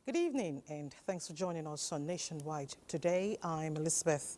Good evening and thanks for joining us on Nationwide. Today, I'm Elizabeth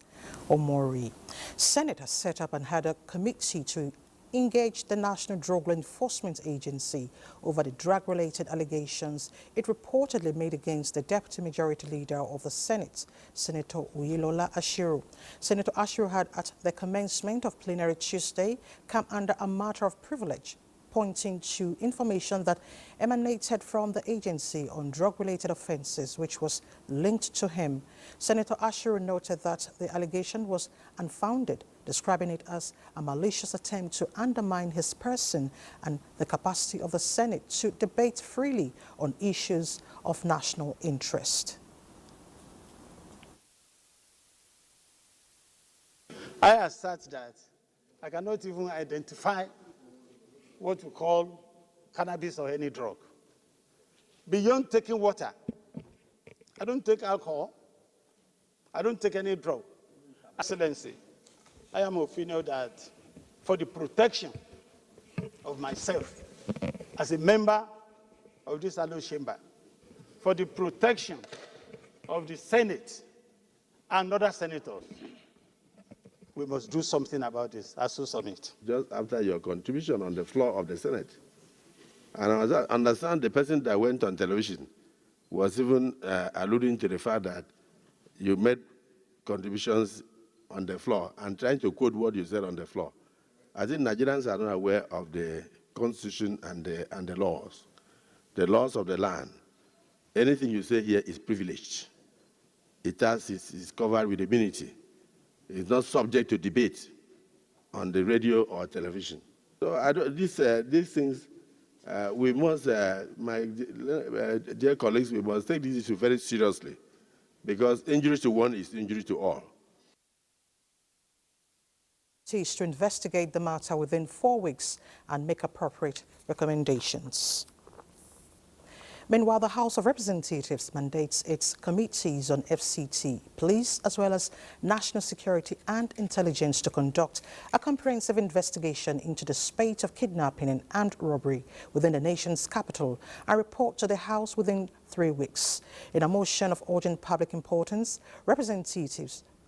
Omori. Senate has set up and had a committee to engage the National Drug Law Enforcement Agency over the drug-related allegations it reportedly made against the Deputy Majority Leader of the Senate, Senator Oyelola Ashiru. Senator Ashiru had, at the commencement of plenary Tuesday, come under a matter of privilege, pointing to information that emanated from the agency on drug-related offenses, which was linked to him. Senator Ashiru noted that the allegation was unfounded, describing it as a malicious attempt to undermine his person and the capacity of the Senate to debate freely on issues of national I assert that I cannot even identify what we call cannabis or any drug. Beyond taking water, I don't take alcohol, I don't take any drug. Excellency, I am of opinion that for the protection of myself as a member of this Allo chamber, for the protection of the Senate and other senators, we must do something about this. I so submit. Just after your contribution on the floor of the Senate, and I understand the person that went on television was even alluding to the fact that you made contributions on the floor and trying to quote what you said on the floor. I think Nigerians are not aware of the Constitution and the laws of the land. Anything you say here is privileged. It's covered with immunity. It's not subject to debate on the radio or television. So these things, we must, my dear colleagues, we must take this issue very seriously, because injury to one is injury to all. Is to investigate the matter within 4 weeks and make appropriate recommendations. Meanwhile, the House of Representatives mandates its committees on FCT, police, as well as national security and intelligence to conduct a comprehensive investigation into the spate of kidnapping and armed robbery within the nation's capital and report to the House within 3 weeks. In a motion of urgent public importance,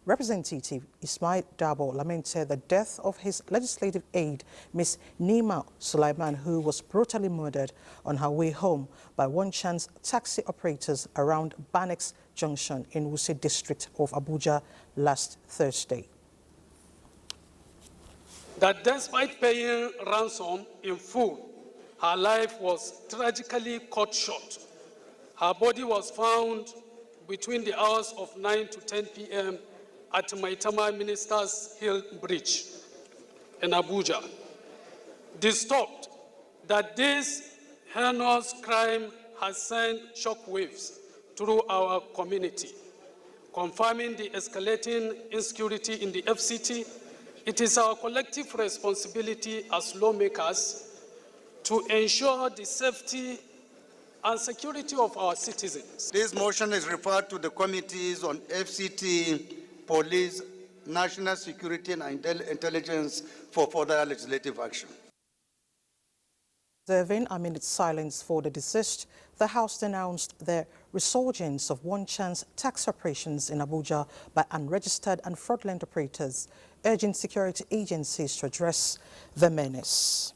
Representative Ismail Dabo lamented the death of his legislative aide, Ms. Nima Sulaiman, who was brutally murdered on her way home by one-chance taxi operators around Banex Junction in Wuse district of Abuja last Thursday. That despite paying ransom in full, her life was tragically cut short. Her body was found between the hours of 9 to 10 p.m. at Maitama Ministers Hill Bridge in Abuja. Disturbed that this heinous crime has sent shockwaves through our community, confirming the escalating insecurity in the FCT, it is our collective responsibility as lawmakers to ensure the safety and security of our citizens. This motion is referred to the committees on FCT, police, national security and intelligence for further legislative action. Observing a minute's silence for the deceased, the House denounced the resurgence of one-chance tax operations in Abuja by unregistered and fraudulent operators, urging security agencies to address the menace.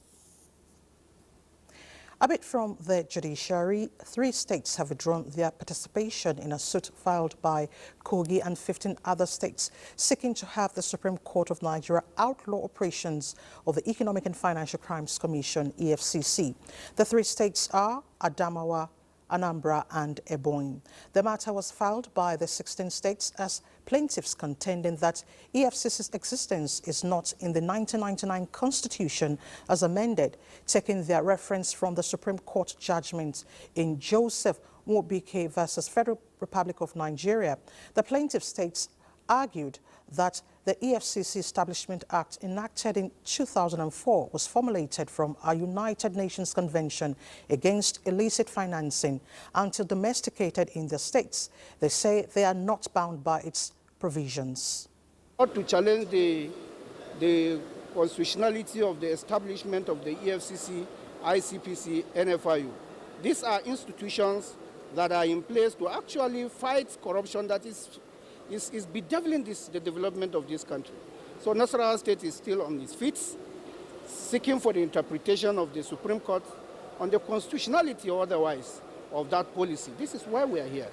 A bit from the judiciary, 3 states have withdrawn their participation in a suit filed by Kogi and 15 other states seeking to have the Supreme Court of Nigeria outlaw operations of the Economic and Financial Crimes Commission, EFCC. The 3 states are Adamawa, Anambra and Ebonyi. The matter was filed by the 16 states as plaintiffs contending that EFCC's existence is not in the 1999 Constitution as amended, taking their reference from the Supreme Court judgment in Joseph Nwobike versus Federal Republic of Nigeria. The plaintiff states argued that the EFCC Establishment Act enacted in 2004 was formulated from a United Nations Convention against illicit financing until domesticated in the states. They say they are not bound by its provisions. Not to challenge the constitutionality of the establishment of the EFCC, ICPC, NFIU. These are institutions that are in place to actually fight corruption that is bedeviling the development of this country. So Nasarawa State is still on its feet, seeking for the interpretation of the Supreme Court on the constitutionality or otherwise of that policy. This is why we are here.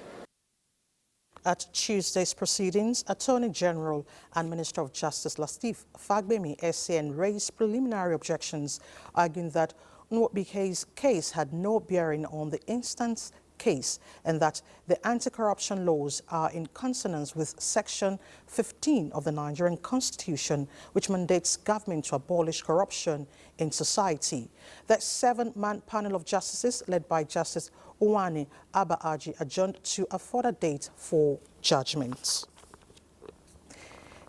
At Tuesday's proceedings, Attorney General and Minister of Justice Lateef Fagbemi SAN raised preliminary objections, arguing that Nwobike's case had no bearing on the instance case and that the anti-corruption laws are in consonance with Section 15 of the Nigerian Constitution, which mandates government to abolish corruption in society. The 7-man panel of justices, led by Justice Uwani Abba-Aji, adjourned to a further date for judgment.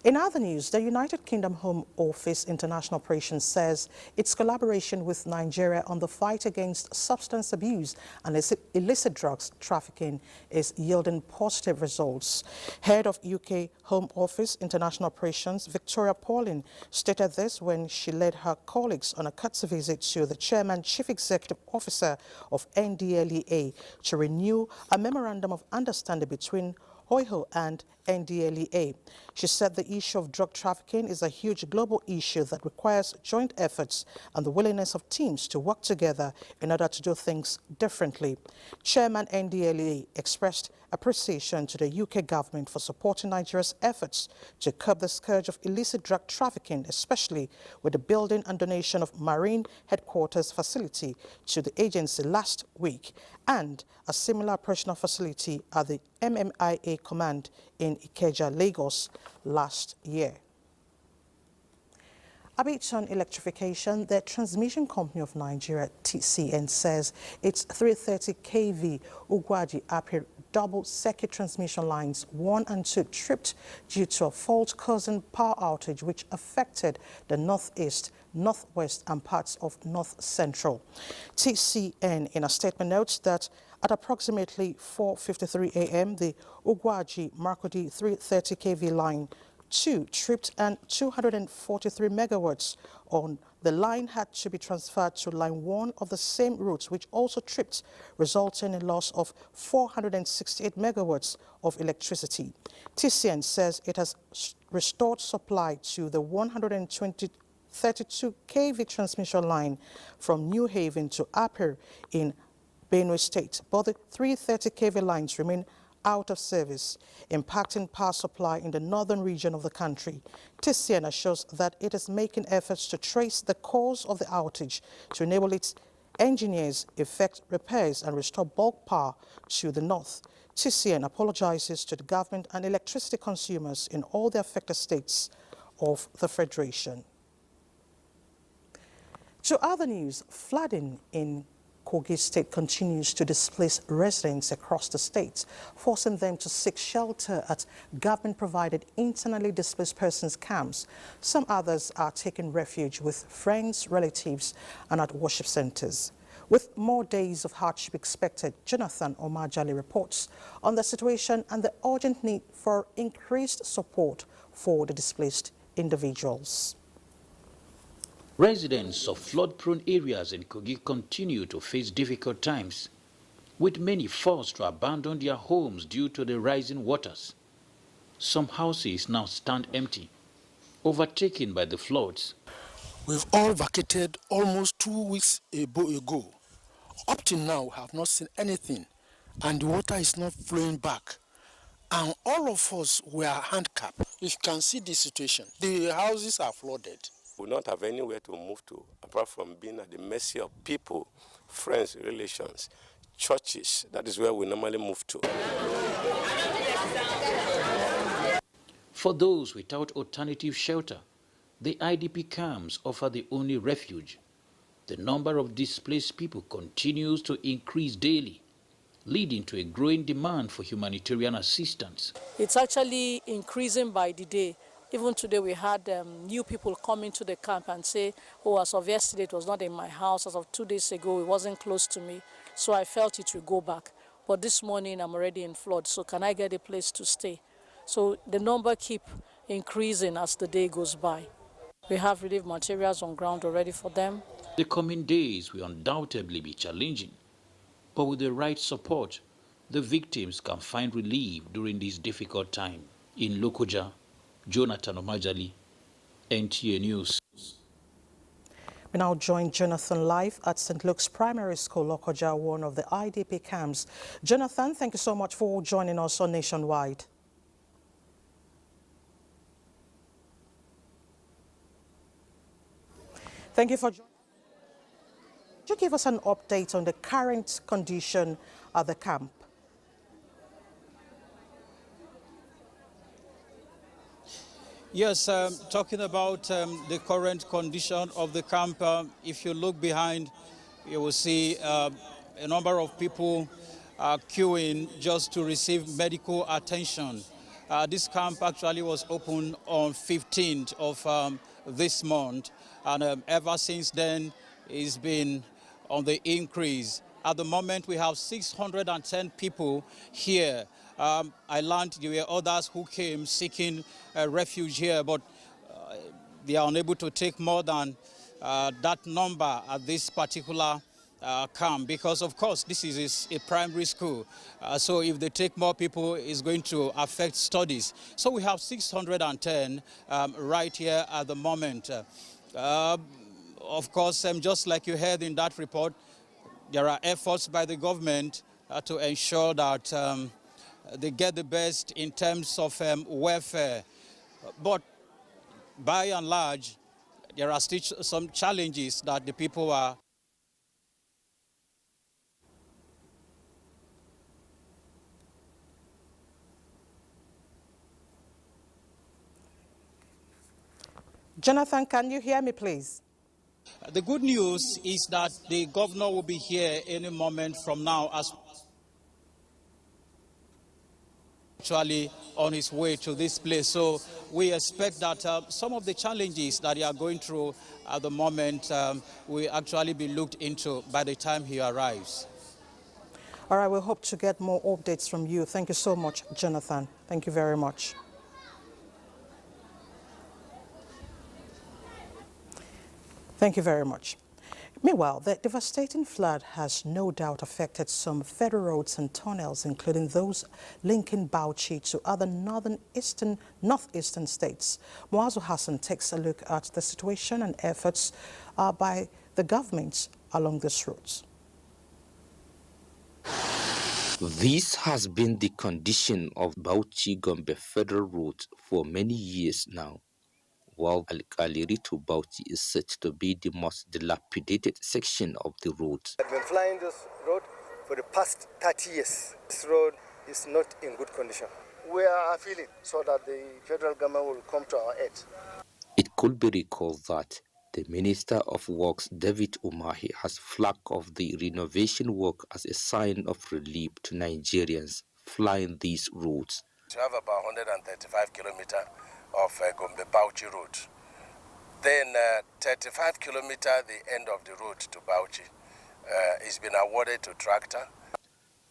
In other news, the United Kingdom Home Office International Operations says its collaboration with Nigeria on the fight against substance abuse and illicit drugs trafficking is yielding positive results. Head of UK Home Office International Operations, Victoria Pauline, stated this when she led her colleagues on a courtesy visit to the Chairman Chief Executive Officer of NDLEA to renew a memorandum of understanding between OIHO and NDLEA. She said the issue of drug trafficking is a huge global issue that requires joint efforts and the willingness of teams to work together in order to do things differently. Chairman NDLEA expressed appreciation to the UK government for supporting Nigeria's efforts to curb the scourge of illicit drug trafficking, especially with the building and donation of Marine Headquarters facility to the agency last week and a similar operational facility at the MMIA Command in Ikeja, Lagos last year. Abuja Electrification, the transmission company of Nigeria, TCN, says its 330 kV Ugwaji Apir double-circuit transmission lines 1 and 2 tripped due to a fault-causing power outage which affected the northeast, northwest and parts of north central. TCN in a statement notes that at approximately 4:53 a.m., the Ugwaji Markodi 330 kV line 2 tripped and 243 megawatts on the line had to be transferred to line 1 of the same route, which also tripped, resulting in loss of 468 megawatts of electricity. TCN says it has restored supply to the 32 kV transmission line from New Haven to Apir in Benue State, but the 330 kV lines remain out of service, impacting power supply in the northern region of the country. TCN assures that it is making efforts to trace the cause of the outage to enable its engineers effect repairs and restore bulk power to the north. TCN apologizes to the government and electricity consumers in all the affected states of the Federation. To other news, flooding in Kogi State continues to displace residents across the state, forcing them to seek shelter at government-provided internally displaced persons camps. Some others are taking refuge with friends, relatives, and at worship centers. With more days of hardship expected, Jonathan Omajali reports on the situation and the urgent need for increased support for the displaced individuals. Residents of flood-prone areas in Kogi continue to face difficult times, with many forced to abandon their homes due to the rising waters. Some houses now stand empty, overtaken by the floods. We've all vacated almost 2 weeks ago. Up till now, we have not seen anything, and the water is not flowing back. And all of us were handicapped. You can see the situation. The houses are flooded. We will not have anywhere to move to, apart from being at the mercy of people, friends, relations, churches. That is where we normally move to. For those without alternative shelter, the IDP camps offer the only refuge. The number of displaced people continues to increase daily, leading to a growing demand for humanitarian assistance. It's actually increasing by the day. Even today we had new people come into the camp and say, oh, as of yesterday it was not in my house, as of 2 days ago it wasn't close to me, so I felt it would go back. But this morning I'm already in flood, so can I get a place to stay? So the number keep increasing as the day goes by. We have relief materials on ground already for them. The coming days will undoubtedly be challenging, but with the right support, the victims can find relief during this difficult time. In Lokoja, Jonathan Omajali, NTA News. We now join Jonathan live at St. Luke's Primary School, Lokoja, one of the IDP camps. Jonathan, thank you so much for joining us on Nationwide. Thank you for joining. Could you give us an update on the current condition at the camp? Yes, talking about the current condition of the camp, if you look behind, you will see a number of people queuing just to receive medical attention. This camp actually was opened on 15th of this month, and ever since then, it's been on the increase. At the moment, we have 610 people here. I learned there were others who came seeking refuge here, but they are unable to take more than that number at this particular camp, because of course this is a primary school. So if they take more people, it's going to affect studies. So we have 610 right here at the moment. Of course, just like you heard in that report, there are efforts by the government to ensure that they get the best in terms of welfare. But by and large, there are still some challenges that the people are. Jonathan, can you hear me, please? The good news is that the governor will be here any moment from now, as actually on his way to this place. So we expect that some of the challenges that they are going through at the moment will actually be looked into by the time he arrives. All right, we hope to get more updates from you. Thank you so much, Jonathan. Thank you very much. Thank you very much. Meanwhile, the devastating flood has no doubt affected some federal roads and tunnels, including those linking Bauchi to other northeastern states. Muazu Hassan takes a look at the situation and efforts by the governments along these routes. This has been the condition of Bauchi-Gombe Federal Road for many years now. While Alkaliri to Bauchi is said to be the most dilapidated section of the road. I've been flying this road for the past 30 years. This road is not in good condition. We are appealing so that the federal government will come to our aid. It could be recalled that the Minister of Works, David Umahi, has flagged off the renovation work as a sign of relief to Nigerians flying these roads. We have about 135 kilometers of Gombe-Bauchi road. Then 35 kilometers the end of the road to Bauchi is been awarded to tractor.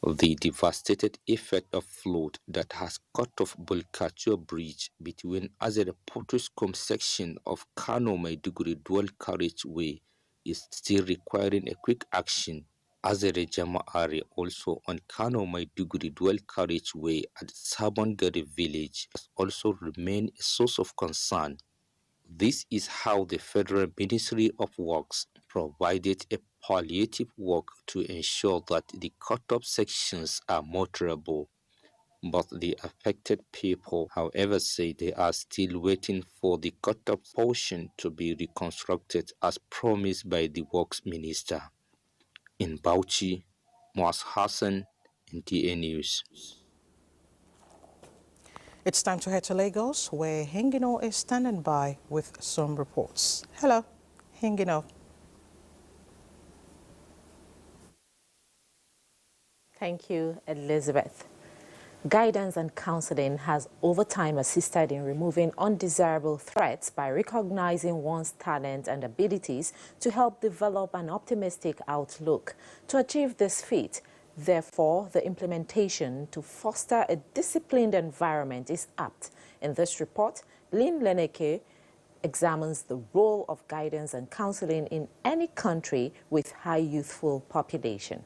The devastated effect of flood that has cut off Bulkacho Bridge between Azere Potoskum section of Kano Maiduguri dual carriageway is still requiring a quick action. Azere Jama'ari, also on Kano Maiduguri dual carriageway at Sabongari village, has also remained a source of concern. This is how the Federal Ministry of Works provided a palliative work to ensure that the cut-off sections are motorable. But the affected people, however, say they are still waiting for the cut-off portion to be reconstructed as promised by the Works Minister. In Bauchi, Muaz Hassan, NTA News. It's time to head to Lagos, where Hingino is standing by with some reports. Hello, Hingino. Thank you, Elizabeth. Guidance and counseling has over time assisted in removing undesirable threats by recognizing one's talent and abilities to help develop an optimistic outlook. To achieve this feat, therefore, the implementation to foster a disciplined environment is apt. In this report, Lynn Leneke examines the role of guidance and counseling in any country with high youthful population.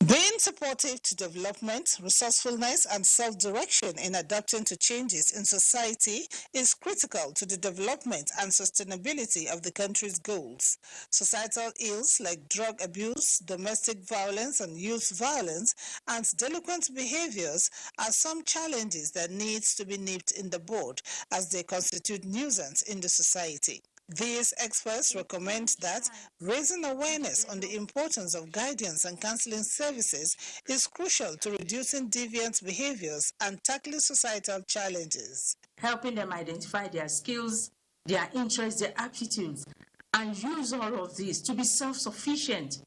Being supportive to development, resourcefulness and self-direction in adapting to changes in society is critical to the development and sustainability of the country's goals. Societal ills like drug abuse, domestic violence and youth violence, and delinquent behaviors are some challenges that needs to be nipped in the bud as they constitute nuisance in the society. These experts recommend that raising awareness on the importance of guidance and counseling services is crucial to reducing deviant behaviors and tackling societal challenges. Helping them identify their skills, their interests, their aptitudes, and use all of this to be self-sufficient.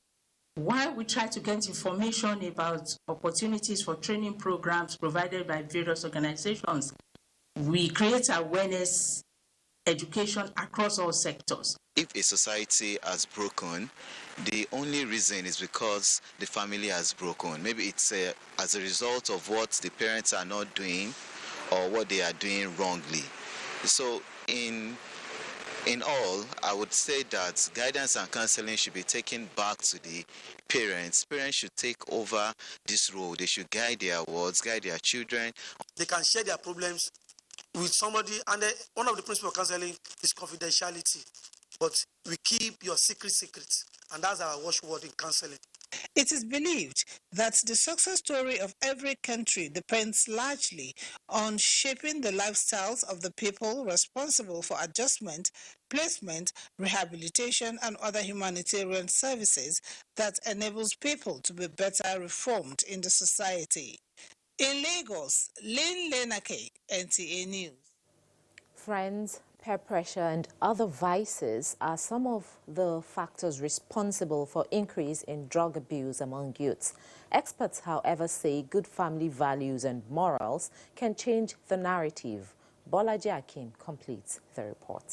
While we try to get information about opportunities for training programs provided by various organizations, we create awareness education across all sectors. If a society has broken, the only reason is because the family has broken. Maybe it's as a result of what the parents are not doing or what they are doing wrongly. So in all, I would say that guidance and counseling should be taken back to the parents. Parents should take over this role. They should guide their wards, guide their children. They can share their problems with somebody, and one of the principles of counseling is confidentiality. But we keep your secret, and that's our watchword in counseling. It is believed that the success story of every country depends largely on shaping the lifestyles of the people responsible for adjustment, placement, rehabilitation, and other humanitarian services that enables people to be better reformed in the society. In Lagos, Lynn Lenake, NTA News. Friends, peer pressure and other vices are some of the factors responsible for increase in drug abuse among youths. Experts, however, say good family values and morals can change the narrative. Bolaji Akim completes the report.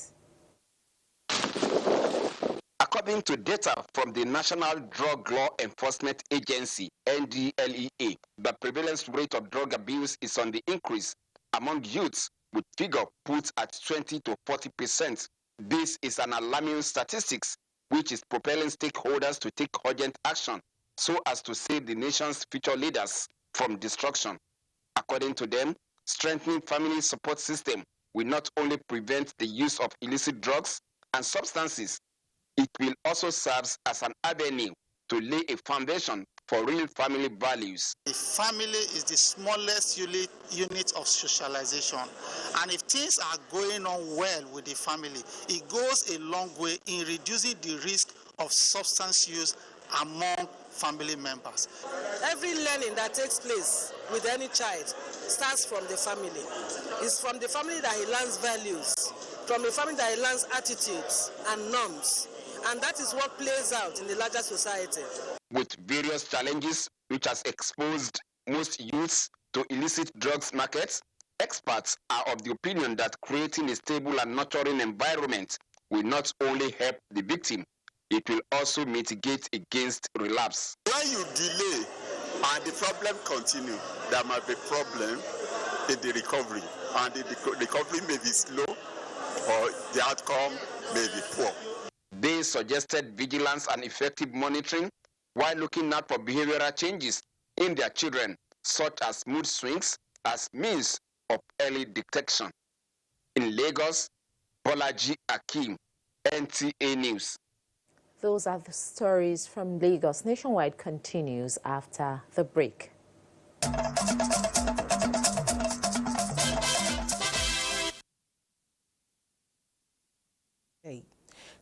According to data from the National Drug Law Enforcement Agency, NDLEA, the prevalence rate of drug abuse is on the increase among youths, with figure put at 20 to 40%. This is an alarming statistics, which is propelling stakeholders to take urgent action so as to save the nation's future leaders from destruction. According to them, strengthening family support system will not only prevent the use of illicit drugs and substances, it will also serve as an avenue to lay a foundation for real family values. The family is the smallest unit of socialization, and if things are going on well with the family, it goes a long way in reducing the risk of substance use among family members. Every learning that takes place with any child starts from the family. It's from the family that he learns values, from the family that he learns attitudes and norms. And that is what plays out in the larger society. With various challenges which has exposed most youths to illicit drugs markets, experts are of the opinion that creating a stable and nurturing environment will not only help the victim, it will also mitigate against relapse. When you delay and the problem continues, there might be problem in the recovery, and the recovery may be slow or the outcome may be poor. They suggested vigilance and effective monitoring while looking out for behavioral changes in their children, such as mood swings, as means of early detection. In Lagos, Bolaji Akim, NTA News. Those are the stories from Lagos. Nationwide continues after the break.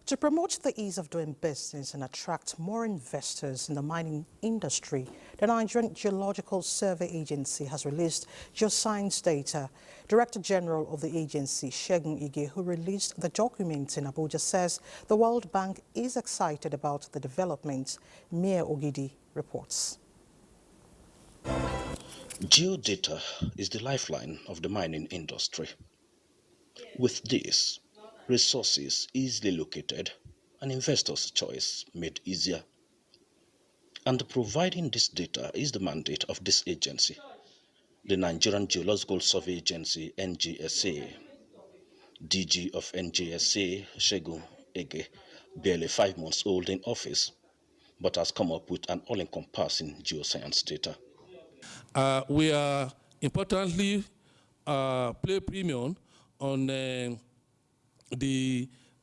To promote the ease of doing business and attract more investors in the mining industry, the Nigerian Geological Survey Agency has released geoscience data. Director General of the agency, Segun Ige, who released the document in Abuja, says the World Bank is excited about the developments. Mia Ogidi reports. Geodata is the lifeline of the mining industry. With this, resources easily located and investors' choice made easier. And providing this data is the mandate of this agency, the Nigerian Geological Survey Agency, NGSA. DG of NGSA, Segun Ige, barely 5 months old in office, but has come up with an all-encompassing geoscience data. We are importantly play premium on the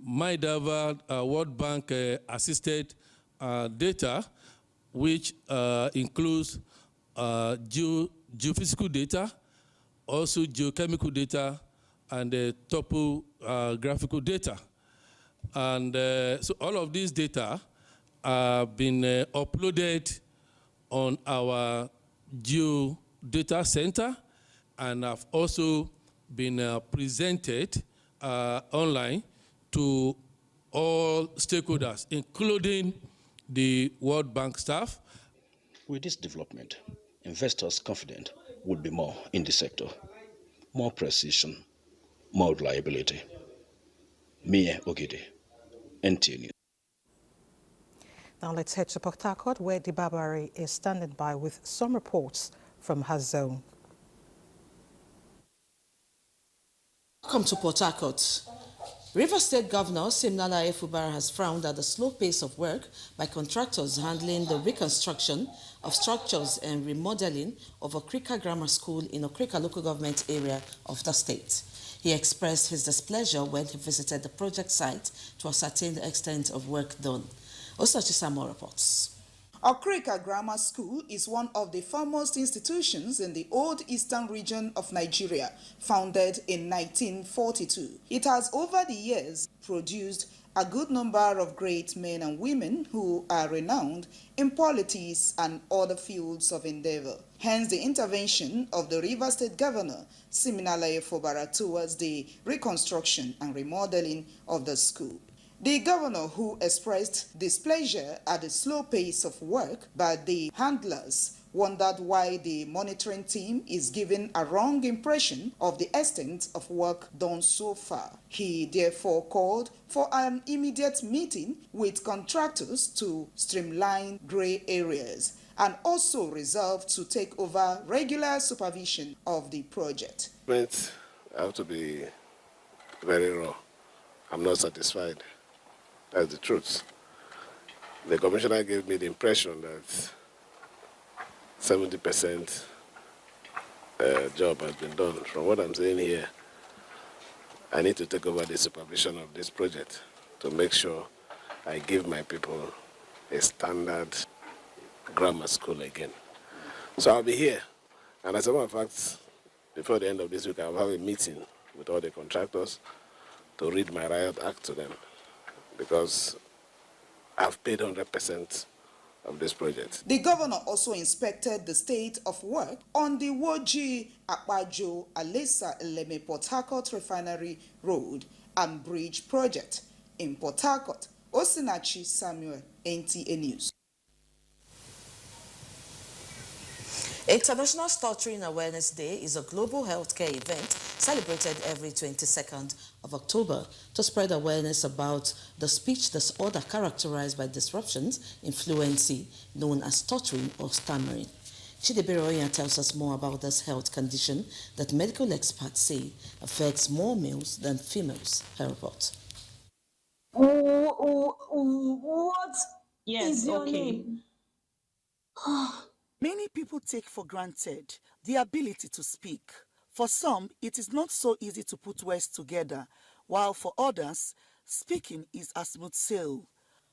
MyDava World Bank assisted data, which includes geophysical data, also geochemical data, and topographical data. And so all of these data have been uploaded on our Geodata Center and have also been presented online to all stakeholders, including the World Bank staff. With this development, investors confident would be more in the sector, more precision, more reliability. Mie Ogede, NTA News. Now let's head to Port Harcourt, where Dibabari is standing by with some reports from her zone. Welcome to Port Harcourt. River State Governor Siminalayi Fubara has frowned at the slow pace of work by contractors handling the reconstruction of structures and remodeling of Okrika Grammar School in Okrika local government area of the state. He expressed his displeasure when he visited the project site to ascertain the extent of work done. Osachi Samo reports. Okrika Grammar School is one of the foremost institutions in the old eastern region of Nigeria, founded in 1942. It has over the years produced a good number of great men and women who are renowned in politics and other fields of endeavor. Hence the intervention of the River State Governor Siminalayi Fubara towards the reconstruction and remodeling of the school. The governor, who expressed displeasure at the slow pace of work by the handlers, wondered why the monitoring team is giving a wrong impression of the extent of work done so far. He therefore called for an immediate meeting with contractors to streamline grey areas and also resolved to take over regular supervision of the project. I have to be very raw. I'm not satisfied. That's the truth. The commissioner gave me the impression that 70% job has been done. From what I'm saying here, I need to take over the supervision of this project to make sure I give my people a standard grammar school again. So I'll be here. And as a matter of fact, before the end of this week, I'll have a meeting with all the contractors to read my riot act to them, because I've paid 100% of this project. The governor also inspected the state of work on the Woji Akpajo Alesa Eleme Port Harcourt Refinery Road and Bridge project in Port Harcourt. Osinachi Samuel, NTA News. International Stuttering Awareness Day is a global healthcare event celebrated every 22nd of October to spread awareness about the speech disorder characterized by disruptions in fluency, known as stuttering or stammering. Chidiberoya tells us more about this health condition that medical experts say affects more males than females. Her report. What is your name? Many people take for granted the ability to speak. For some, it is not so easy to put words together, while for others, speaking is a smooth sail.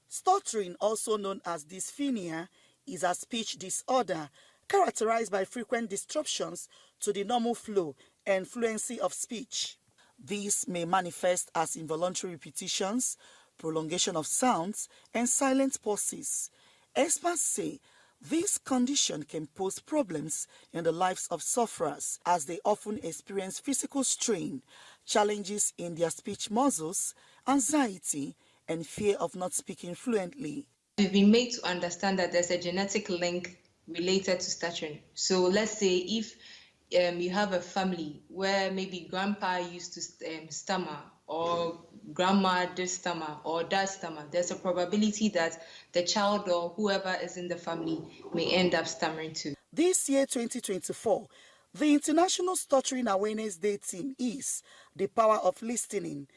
Stuttering, also known as dysphonia, is a speech disorder characterized by frequent disruptions to the normal flow and fluency of speech. These may manifest as involuntary repetitions, prolongation of sounds, and silent pauses. Experts say this condition can pose problems in the lives of sufferers, as they often experience physical strain, challenges in their speech muscles, anxiety, and fear of not speaking fluently. We've been made to understand that there's a genetic link related to stuttering. So let's say if you have a family where maybe grandpa used to stammer, or grandma did stammer or does stammer, there's a probability that the child or whoever is in the family may end up stammering too. This year, 2024, the International Stuttering Awareness Day theme is the power of listening.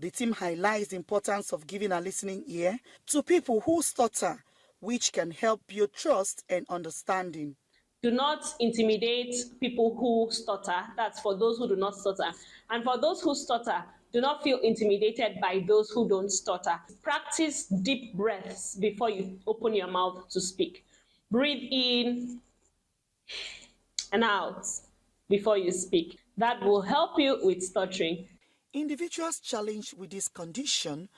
The theme highlights the importance of giving a listening ear to people who stutter, which can help build trust and understanding. Do not intimidate people who stutter. That's for those who do not stutter. And for those who stutter, do not feel intimidated by those who don't stutter. Practice deep breaths before you open your mouth to speak. Breathe in and out before you speak. That will help you with stuttering. Individuals challenged with this condition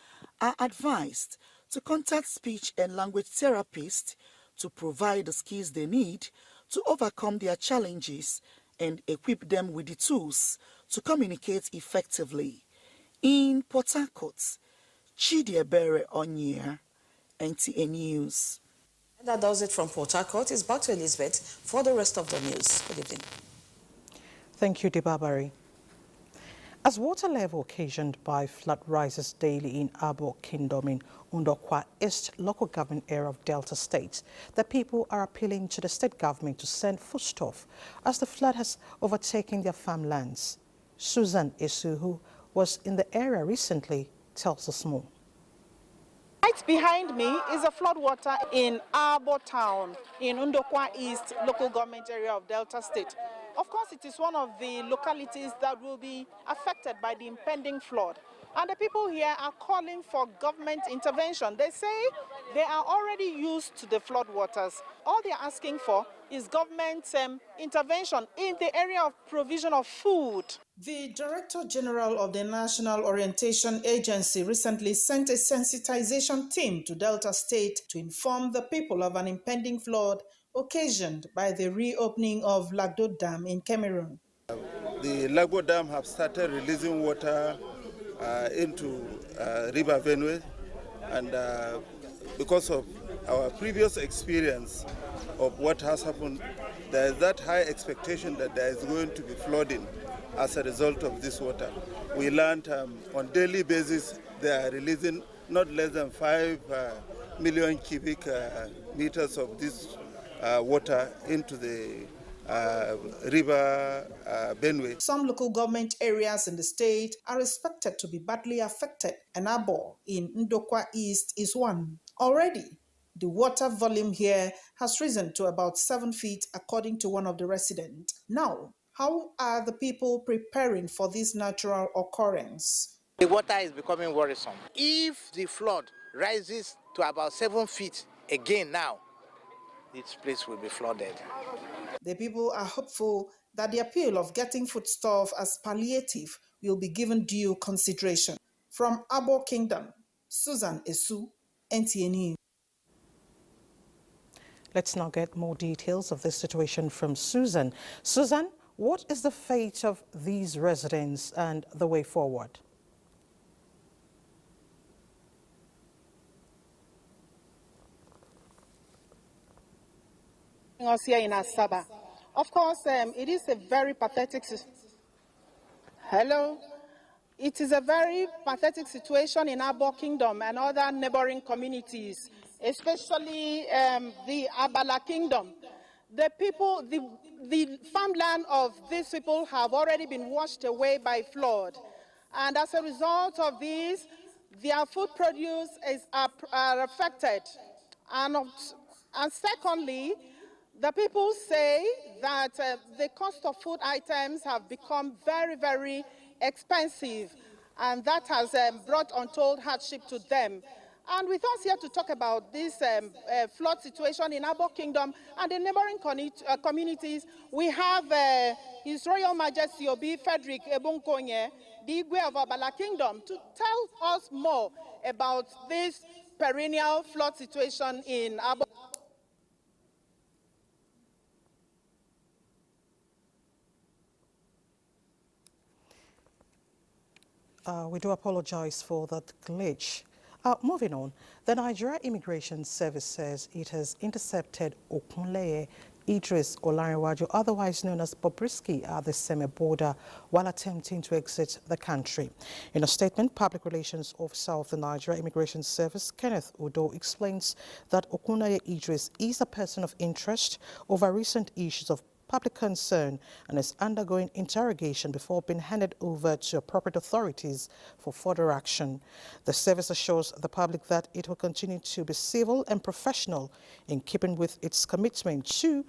are advised to contact speech and language therapists to provide the skills they need to overcome their challenges and equip them with the tools to communicate effectively. In Port Harcourt, Chidiebere Onyia, NTA News. And that does it from Port Harcourt. It's back to Elizabeth for the rest of the news. Good evening. Thank you, Debabari. As water level occasioned by flood rises daily in Abo Kingdom in Ndokwa East local government area of Delta State, the people are appealing to the state government to send foodstuff as the flood has overtaken their farmlands. Susan Esu, who was in the area recently, tells us more. Right behind me is a floodwater in Abo Town in Ndokwa East local government area of Delta State. Of course, it is one of the localities that will be affected by the impending flood. And the people here are calling for government intervention. They say they are already used to the floodwaters. All they are asking for is government intervention in the area of provision of food. The Director General of the National Orientation Agency recently sent a sensitization team to Delta State to inform the people of an impending flood occasioned by the reopening of Lagdo Dam in Cameroon. The Lagdo Dam have started releasing water into River Benue, and because of our previous experience of what has happened, there is that high expectation that there is going to be flooding as a result of this water. We learned on daily basis they are releasing not less than 5 million cubic meters of this water into the River Benue. Some local government areas in the state are expected to be badly affected, and Abo in Ndokwa East is one. Already, the water volume here has risen to about 7 feet, according to one of the residents. Now, how are the people preparing for this natural occurrence? The water is becoming worrisome. If the flood rises to about 7 feet again now, this place will be flooded. The people are hopeful that the appeal of getting foodstuff as palliative will be given due consideration. From Abo Kingdom, Susan Esu, NTA News. Let's now get more details of this situation from Susan. Susan, what is the fate of these residents and the way forward? Us here in Asaba. Of course, it is a very pathetic It is a very pathetic situation in Abo Kingdom and other neighboring communities, especially the Abala Kingdom. The people, the farmland of these people have already been washed away by flood. And as a result of this, their food produce are affected. And secondly, the people say that the cost of food items have become very, very expensive, and that has brought untold hardship to them. And with us here to talk about this flood situation in Abo Kingdom and the neighboring communities, we have His Royal Majesty Obi Frederick Ebunkonye, the Igwe of Abala Kingdom, to tell us more about this perennial flood situation in Abo. We do apologize for that glitch. Moving on, the Nigeria Immigration Service says it has intercepted Okunleye Idris Olarinwaju, otherwise known as Bobrisky, at the Seme border while attempting to exit the country. In a statement, Public Relations Officer of the Nigeria Immigration Service, Kenneth Udo, explains that Okunleye Idris is a person of interest over recent issues of public concern and is undergoing interrogation before being handed over to appropriate authorities for further action. The service assures the public that it will continue to be civil and professional in keeping with its commitment to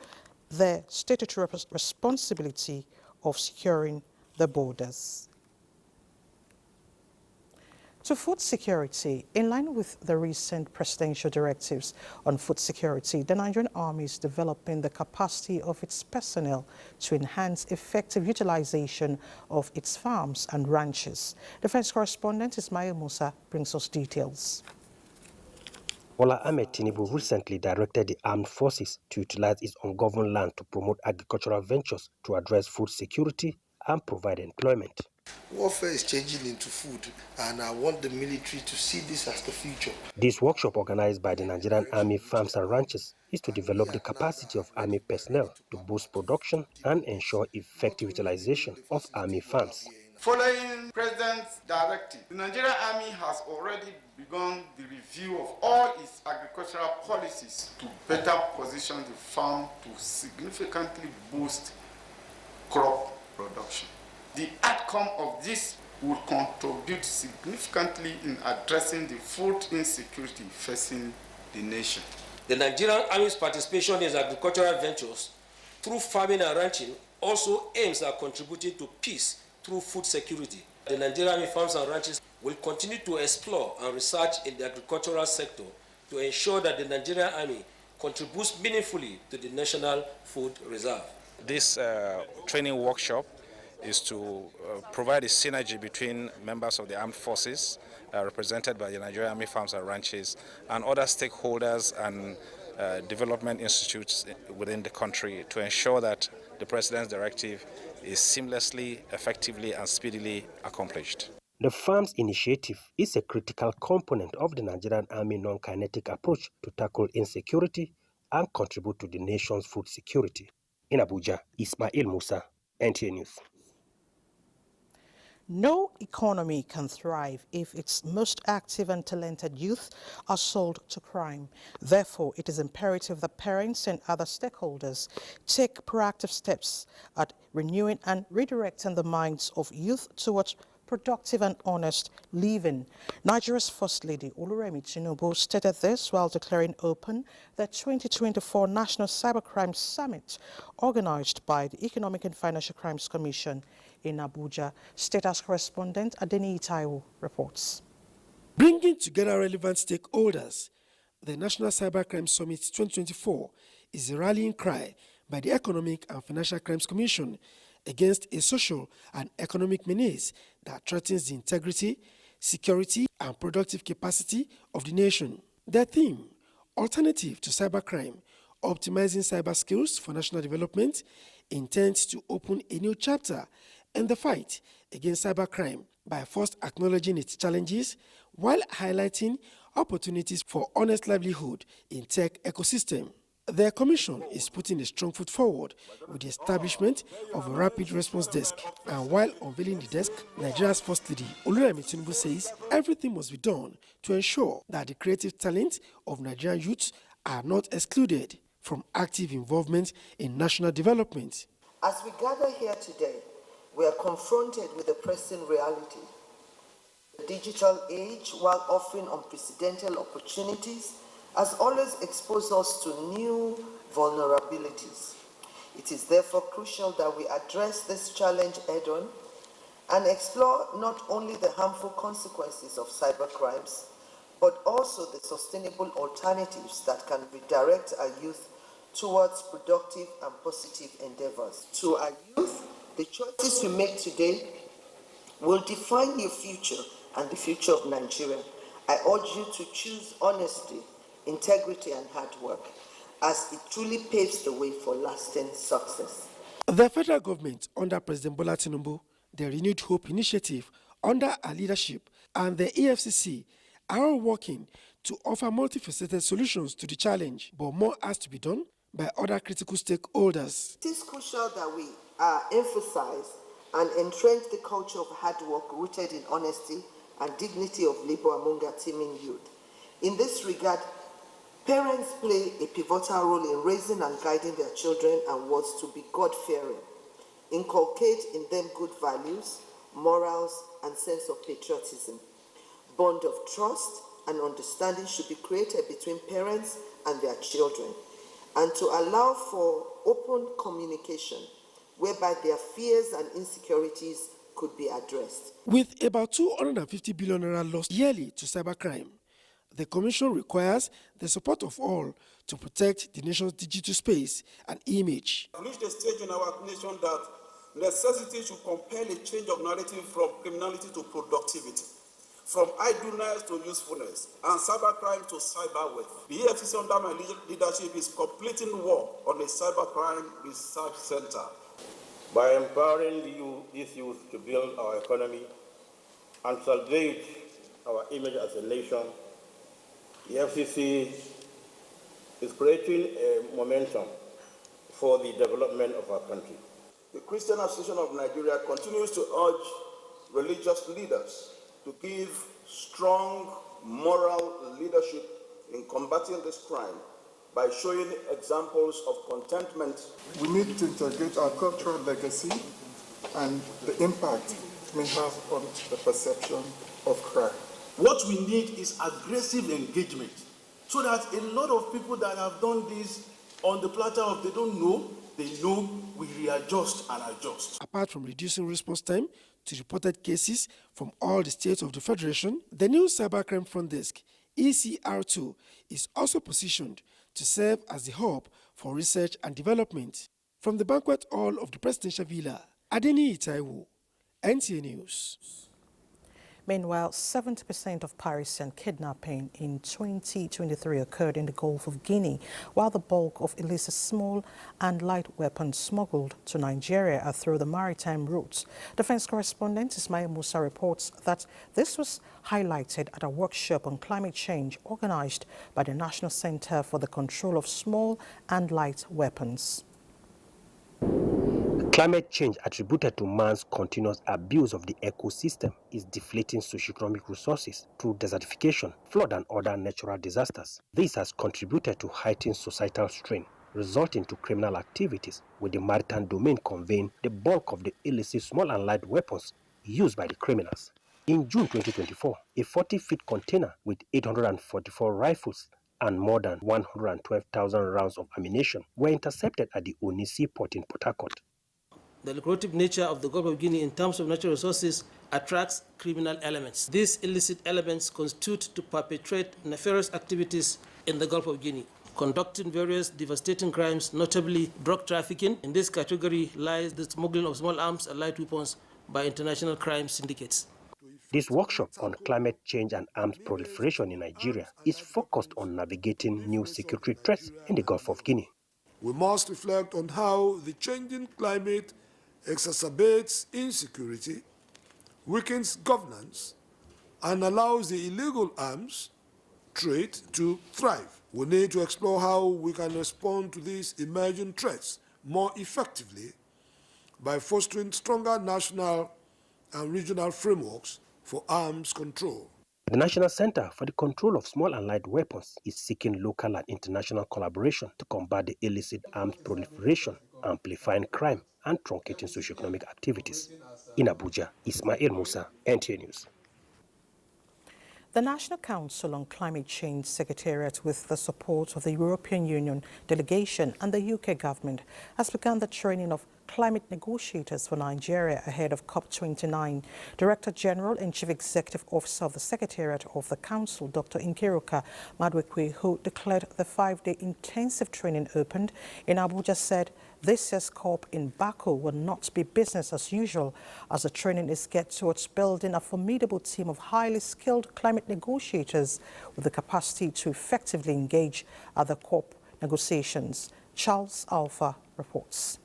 their statutory responsibility of securing the borders. To food security, in line with the recent presidential directives on food security, the Nigerian Army is developing the capacity of its personnel to enhance effective utilization of its farms and ranches. Defense correspondent Ismail Musa brings us details. Bola Ahmed Tinubu recently directed the armed forces to utilize its ungoverned land to promote agricultural ventures to address food security and provide employment. Warfare is changing into food, and I want the military to see this as the future. This workshop, organized by the Nigerian Army Farms and Ranches, is to develop the capacity of Army personnel to boost production and ensure effective utilization of Army farms. Following President's directive, the Nigerian Army has already begun the review of all its agricultural policies to better position the farm to significantly boost crop production. The outcome of this will contribute significantly in addressing the food insecurity facing the nation. The Nigerian Army's participation in agricultural ventures through farming and ranching also aims at contributing to peace through food security. The Nigerian Army Farms and Ranches will continue to explore and research in the agricultural sector to ensure that the Nigerian Army contributes meaningfully to the National Food Reserve. This training workshop is to provide a synergy between members of the armed forces represented by the Nigerian Army Farms and Ranches and other stakeholders and development institutes within the country to ensure that the President's directive is seamlessly, effectively and speedily accomplished. The farms initiative is a critical component of the Nigerian Army non-kinetic approach to tackle insecurity and contribute to the nation's food security. In Abuja, Ismail Musa, NTA News. No economy can thrive if its most active and talented youth are sold to crime. Therefore, it is imperative that parents and other stakeholders take proactive steps at renewing and redirecting the minds of youth towards productive and honest living. Nigeria's First Lady Oluremi Tinubu stated this while declaring open the 2024 National Cybercrime Summit organized by the Economic and Financial Crimes Commission in Abuja. State House correspondent Adeni Itaiwo reports. Bringing together relevant stakeholders, the National Cybercrime Summit 2024 is a rallying cry by the Economic and Financial Crimes Commission against a social and economic menace that threatens the integrity, security, and productive capacity of the nation. Their theme, Alternative to Cybercrime, Optimizing Cyber Skills for National Development, intends to open a new chapter in the fight against cybercrime by first acknowledging its challenges while highlighting opportunities for honest livelihood in tech ecosystem. The Commission is putting a strong foot forward with the establishment of a rapid response desk. And while unveiling the desk, Nigeria's First Lady Oluremi Tinubu says everything must be done to ensure that the creative talent of Nigerian youths are not excluded from active involvement in national development. As we gather here today, we are confronted with a pressing reality. The digital age, while offering unprecedented opportunities, has always exposed us to new vulnerabilities. It is therefore crucial that we address this challenge head-on and explore not only the harmful consequences of cybercrimes, but also the sustainable alternatives that can redirect our youth towards productive and positive endeavors. To our youth, the choices you make today will define your future and the future of Nigeria. I urge you to choose honesty, integrity, and hard work, as it truly paves the way for lasting success. The federal government under President Bola Tinubu, the Renewed Hope Initiative under our leadership, and the EFCC are all working to offer multifaceted solutions to the challenge, but more has to be done by other critical stakeholders. It is crucial that we emphasize and entrench the culture of hard work rooted in honesty and dignity of labor among our teeming youth. In this regard, Parents play a pivotal role in raising and guiding their children and wards to be God-fearing, inculcate in them good values, morals, and sense of patriotism. Bond of trust and understanding should be created between parents and their children, and to allow for open communication whereby their fears and insecurities could be addressed. With about 250 billion naira lost yearly to cybercrime, the Commission requires the support of all to protect the nation's digital space and image. We have reached a stage in our nation that necessity should compel a change of narrative from criminality to productivity, from idleness to usefulness, and cybercrime to cyber wealth. The EFCC under my leadership is completing work on a cybercrime research center. By empowering these youth to build our economy and salvage our image as a nation, the FCC is creating a momentum for the development of our country. The Christian Association of Nigeria continues to urge religious leaders to give strong moral leadership in combating this crime by showing examples of contentment. We need to integrate our cultural legacy and the impact it may have on the perception of crime. What we need is aggressive engagement so that a lot of people that have done this on the platter of they know, we readjust and adjust. Apart from reducing response time to reported cases from all the states of the Federation, the new Cybercrime Front Desk, ECR2, is also positioned to serve as the hub for research and development. From the banquet hall of the Presidential Villa, Adeni Itaiwo, NTA News. Meanwhile, 70% of piracy and kidnapping in 2023 occurred in the Gulf of Guinea, while the bulk of illicit small and light weapons smuggled to Nigeria are through the maritime routes. Defense correspondent Ismail Musa reports that this was highlighted at a workshop on climate change organized by the National Center for the Control of Small and Light Weapons. Climate change attributed to man's continuous abuse of the ecosystem is deflating socioeconomic resources through desertification, flood and other natural disasters. This has contributed to heightened societal strain, resulting to criminal activities, with the maritime domain conveying the bulk of the illicit small and light weapons used by the criminals. In June 2024, a 40-foot container with 844 rifles and more than 112,000 rounds of ammunition were intercepted at the Oni Seaport in Port Harcourt. The lucrative nature of the Gulf of Guinea in terms of natural resources attracts criminal elements. These illicit elements constitute to perpetrate nefarious activities in the Gulf of Guinea, conducting various devastating crimes, notably drug trafficking. In this category lies the smuggling of small arms and light weapons by international crime syndicates. This workshop on climate change and arms proliferation in Nigeria is focused on navigating new security threats in the Gulf of Guinea. We must reflect on how the changing climate exacerbates insecurity, weakens governance, and allows the illegal arms trade to thrive. We need to explore how we can respond to these emerging threats more effectively by fostering stronger national and regional frameworks for arms control. The National Center for the Control of Small and Light Weapons is seeking local and international collaboration to combat the illicit arms proliferation, amplifying crime, and truncating socioeconomic activities. In Abuja, Ismail Musa, NTA News. The National Council on Climate Change Secretariat, with the support of the European Union delegation and the UK government, has begun the training of climate negotiators for Nigeria ahead of COP29. Director General and Chief Executive Officer of the Secretariat of the Council, Dr. Nkiruka Madwekwe, who declared the 5-day intensive training opened in Abuja, said this year's COP in Baku will not be business as usual, as the training is geared towards building a formidable team of highly skilled climate negotiators with the capacity to effectively engage at the COP negotiations. Charles Alpha reports.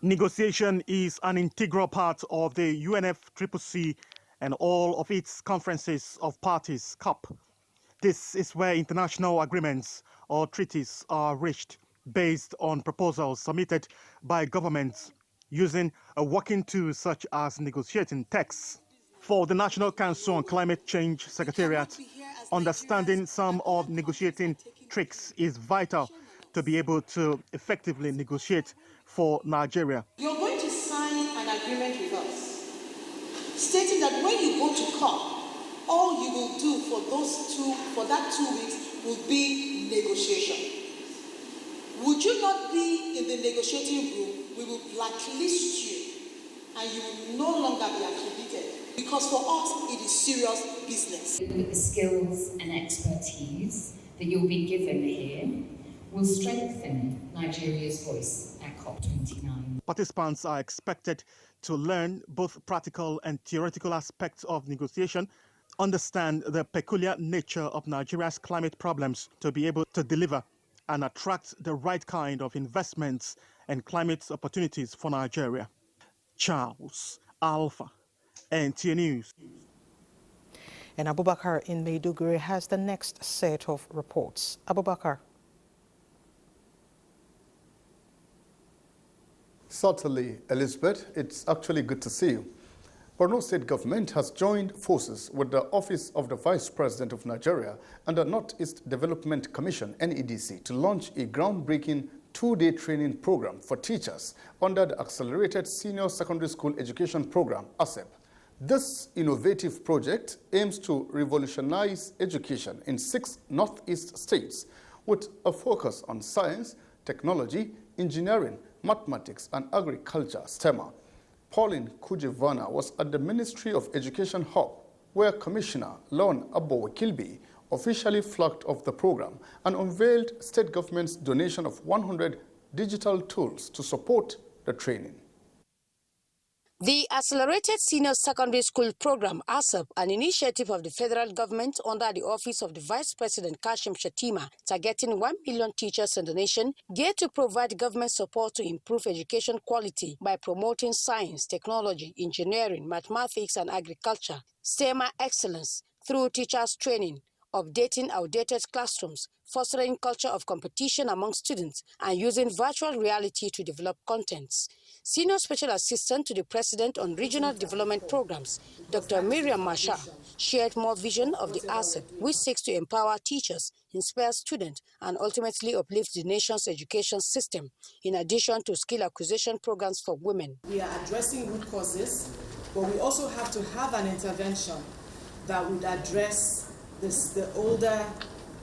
Negotiation is an integral part of the UNFCCC and all of its conferences of parties, COP. This is where international agreements or treaties are reached based on proposals submitted by governments using a working tool such as negotiating texts. For the National Council on Climate Change Secretariat, understanding some of negotiating tricks is vital to be able to effectively negotiate for Nigeria. You're going to sign an agreement with us, stating that when you go to COP, all you will do for that 2 weeks will be negotiation. Would you not be in the negotiating room? We will blacklist you and you will no longer be accredited, because for us it is serious business. The skills and expertise that you'll be given here will strengthen Nigeria's voice at COP29. Participants are expected to learn both practical and theoretical aspects of negotiation, understand the peculiar nature of Nigeria's climate problems to be able to deliver and attract the right kind of investments and climate opportunities for Nigeria. Charles Alpha, NTA News. And Abubakar in Maiduguri has the next set of reports. Abubakar. Certainly, Elizabeth, it's actually good to see you. Borno State government has joined forces with the Office of the Vice President of Nigeria and the Northeast Development Commission, NEDC, to launch a groundbreaking 2-day training program for teachers under the Accelerated Senior Secondary School Education Program, ASEP. This innovative project aims to revolutionize education in 6 Northeast states with a focus on science, technology, engineering, mathematics, and agriculture, STEMA. Pauline Kujevana was at the Ministry of Education Hub, where Commissioner Lon Abowekilbi officially flagged off the program and unveiled state government's donation of 100 digital tools to support the training. The Accelerated Senior Secondary School Program, ASEP, an initiative of the federal government under the Office of the Vice President Kashim Shettima, targeting 1 million teachers in the nation, geared to provide government support to improve education quality by promoting science, technology, engineering, mathematics, and agriculture, STEMA excellence through teachers' training, updating outdated classrooms, fostering culture of competition among students, and using virtual reality to develop contents. Senior Special Assistant to the President on Regional Development Programs, Dr. Miriam Masha, shared more vision of the ASEP, which seeks to empower teachers, inspire students, and ultimately uplift the nation's education system, in addition to skill acquisition programs for women. We are addressing root causes, but we also have to have an intervention that would address the older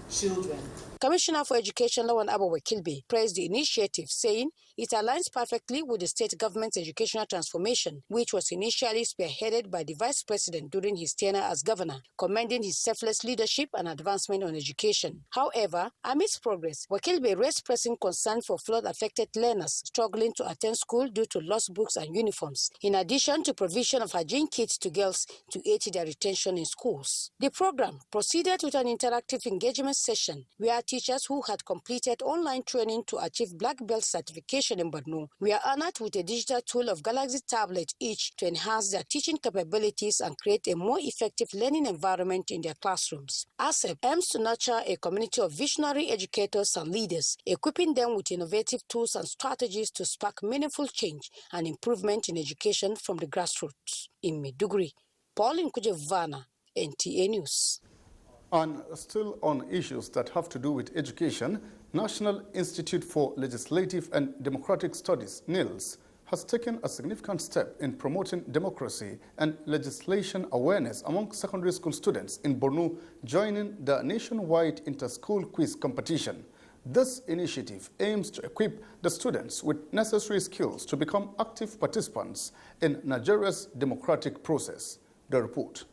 children. Commissioner for Education Lawan Abowekilbi praised the initiative, saying it aligns perfectly with the state government's educational transformation, which was initially spearheaded by the Vice President during his tenure as governor, commending his selfless leadership and advancement on education. However, amidst progress, Wakilbi raised pressing concern for flood-affected learners struggling to attend school due to lost books and uniforms, in addition to provision of hygiene kits to girls to aid their retention in schools. The program proceeded with an interactive engagement session where teachers who had completed online training to achieve Black Belt certification in Borno were honored with a digital tool of Galaxy tablet each to enhance their teaching capabilities and create a more effective learning environment in their classrooms. ASEP aims to nurture a community of visionary educators and leaders, equipping them with innovative tools and strategies to spark meaningful change and improvement in education from the grassroots. In Maiduguri, Pauline Kujevana, NTA News. And still on issues that have to do with education, National Institute for Legislative and Democratic Studies, NILS, has taken a significant step in promoting democracy and legislation awareness among secondary school students in Borno, joining the nationwide inter-school quiz competition. This initiative aims to equip the students with necessary skills to become active participants in Nigeria's democratic process. The report.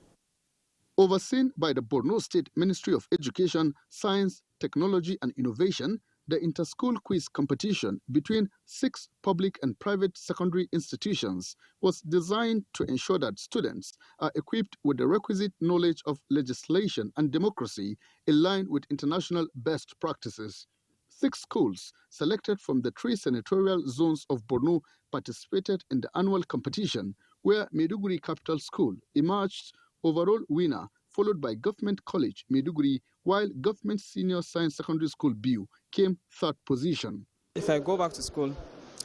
Overseen by the Borno State Ministry of Education, Science, Technology and Innovation, the inter-school quiz competition between 6 public and private secondary institutions was designed to ensure that students are equipped with the requisite knowledge of legislation and democracy in line with international best practices. 6 schools selected from the 3 senatorial zones of Borno participated in the annual competition, where Maiduguri Capital School emerged overall winner, followed by Government College Maiduguri, while Government Senior Science Secondary School BU came 3rd position. If I go back to school,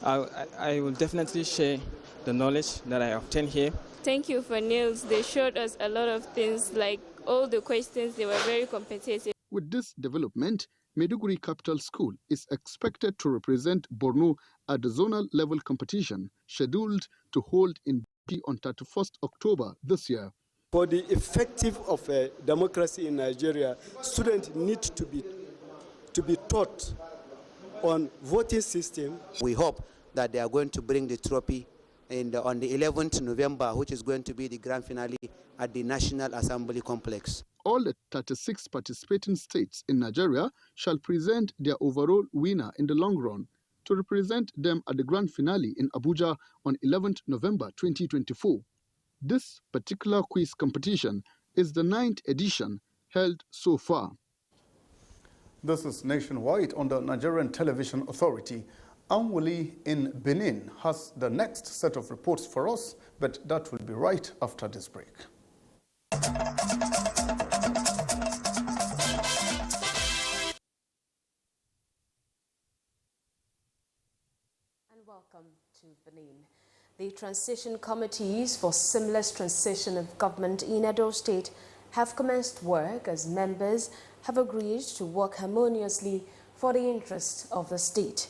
I will definitely share the knowledge that I obtained here. Thank you for NILS. They showed us a lot of things, like all the questions, they were very competitive. With this development, Maiduguri Capital School is expected to represent Borno at the zonal level competition scheduled to hold in Bauchi on 31st October this year. For the effective of democracy in Nigeria, students need to be taught on voting system. We hope that they are going to bring the trophy on the 11th November, which is going to be the grand finale at the National Assembly Complex. All the 36 participating states in Nigeria shall present their overall winner in the long run to represent them at the grand finale in Abuja on 11th November 2024. This particular quiz competition is the 9th edition held so far. This is Nationwide on the Nigerian Television Authority. Anwuli in Benin has the next set of reports for us, but that will be right after this break. Welcome to Benin. The transition committees for seamless transition of government in Edo State have commenced work as members have agreed to work harmoniously for the interests of the state.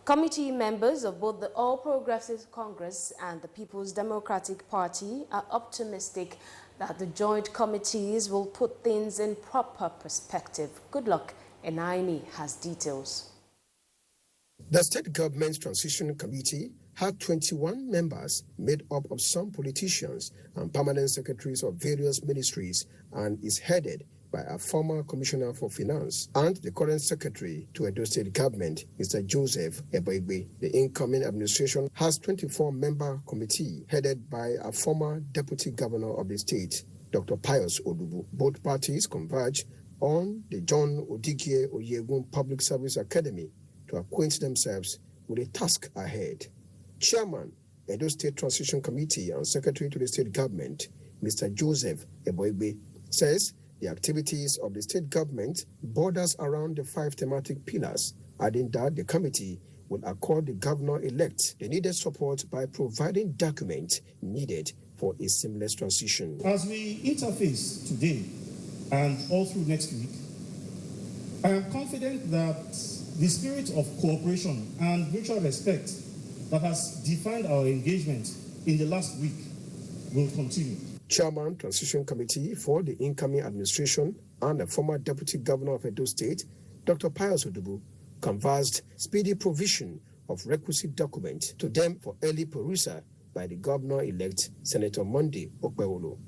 Committee members of both the All Progressive Congress and the People's Democratic Party are optimistic that the joint committees will put things in proper perspective. Good luck, Enaimi has details. The State Government Transition Committee had 21 members made up of some politicians and permanent secretaries of various ministries and is headed by a former Commissioner for Finance and the current Secretary to Edo State Government, Mr. Joseph Eboigbe. The incoming administration has 24-member committee headed by a former Deputy Governor of the state, Dr. Pius Odubu. Both parties converge on the John Odigie Oyegun Public Service Academy to acquaint themselves with the task ahead. Chairman, Edo State Transition Committee and Secretary to the State Government, Mr. Joseph Eboigbe, says the activities of the state government borders around the 5 thematic pillars, adding that the committee will accord the governor-elect the needed support by providing documents needed for a seamless transition. As we interface today and all through next week, I am confident that the spirit of cooperation and mutual respect that has defined our engagement in the last week will continue. Chairman, Transition Committee for the incoming administration and the former Deputy Governor of Edo State, Dr. Pius Odubu, canvassed speedy provision of requisite documents to them for early perusal by the Governor-elect Senator Monday Okpewolo.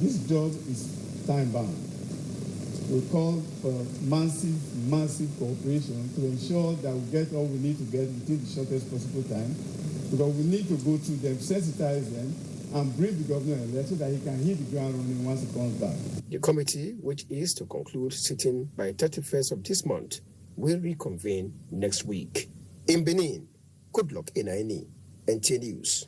This job is time-bound. We call for massive cooperation to ensure that we get all we need to get within the shortest possible time, because we need to go through them, sensitize them, and brief the governor-elect so that he can hit the ground running once he comes back. The committee, which is to conclude sitting by 31st of this month, will reconvene next week. In Benin, good luck in NTA News.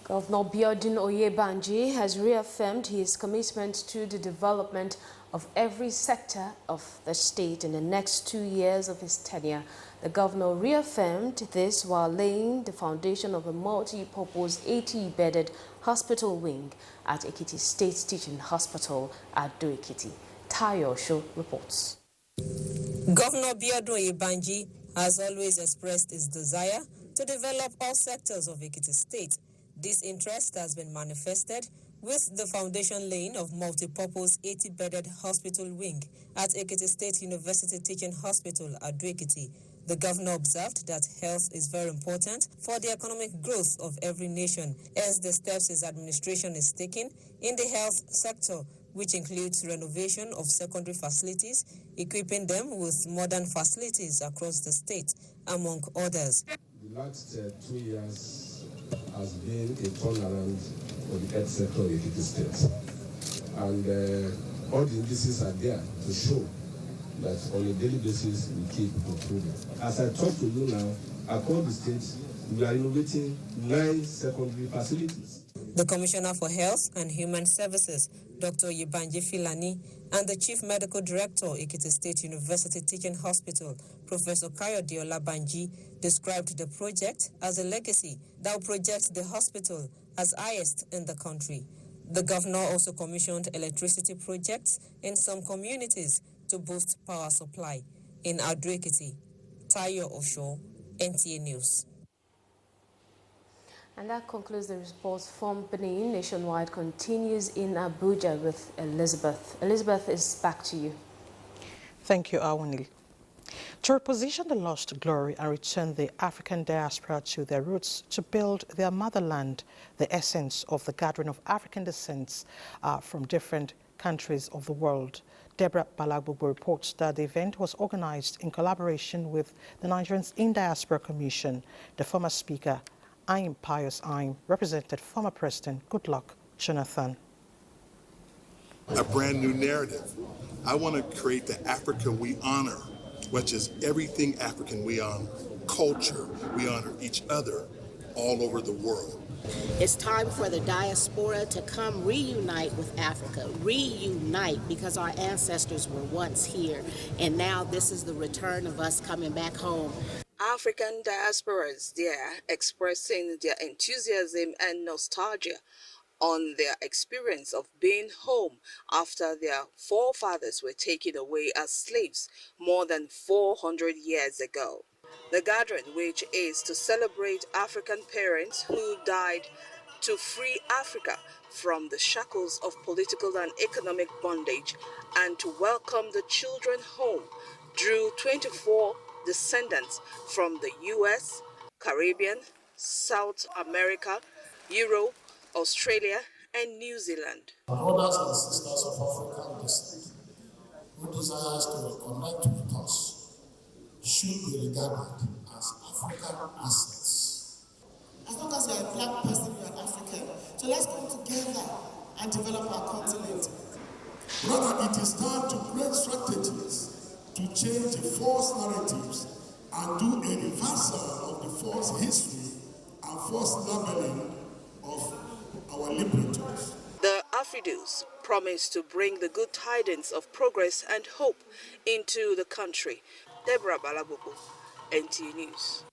Governor Biodun Oyebanji has reaffirmed his commitment to the development of every sector of the state in the next 2 years of his tenure. The governor reaffirmed this while laying the foundation of a multi-purpose 80-bedded hospital wing at Ekiti State Teaching Hospital at Do-Ekiti. Tayo Show reports. Governor Biodun Oyebanji has always expressed his desire to develop all sectors of Ekiti State. This interest has been manifested with the foundation laying of multi-purpose 80-bedded hospital wing at Ekiti State University Teaching Hospital at Do-Ekiti. The governor observed that health is very important for the economic growth of every nation, as the steps his administration is taking in the health sector, which includes renovation of secondary facilities, equipping them with modern facilities across the state, among others. The last 2 years has been a turnaround for the health sector of Ekiti State. And all the indices are there to show that on a daily basis we keep improving. As I talk to you now, across the state, we are innovating 9 secondary facilities. The Commissioner for Health and Human Services, Dr. Yebanji Filani, and the Chief Medical Director, Ekiti State University Teaching Hospital, Professor Kayode Olabanji, described the project as a legacy that will project the hospital as highest in the country. The governor also commissioned electricity projects in some communities to boost power supply. In Ado-Ekiti, Tayo Osho, NTA News. And that concludes the reports from Benin. Nationwide continues in Abuja with Elizabeth. Elizabeth, is back to you. Thank you, Awani. To reposition the lost glory and return the African diaspora to their roots, to build their motherland, the essence of the gathering of African descents from different countries of the world. Deborah Balagbobo reports that the event was organized in collaboration with the Nigerians in Diaspora Commission. The former speaker, Aim Pius Aim, represented former President Goodluck Jonathan. A brand new narrative. I want to create the Africa we honor, which is everything African we honor. Culture, we honor each other all over the world. It's time for the diaspora to come reunite with Africa, reunite because our ancestors were once here, and now this is the return of us coming back home. African diasporas there expressing their enthusiasm and nostalgia on their experience of being home after their forefathers were taken away as slaves more than 400 years ago. The gathering, which is to celebrate African parents who died to free Africa from the shackles of political and economic bondage and to welcome the children home, drew 24 descendants from the US, Caribbean, South America, Europe, Australia, and New Zealand. Brothers and sisters of African descent who desires to reconnect with us should be regarded as African assets. As long as you're a black person, you're an African. So let's come together and develop our continent. Rather, it is time to create strategies to change the false narratives and do a reversal of the false history and false labeling of our liberators. The Afridus promise to bring the good tidings of progress and hope into the country. Deborah Balabobo, NTA News.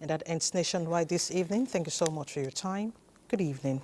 And that ends Nationwide this evening. Thank you so much for your time. Good evening.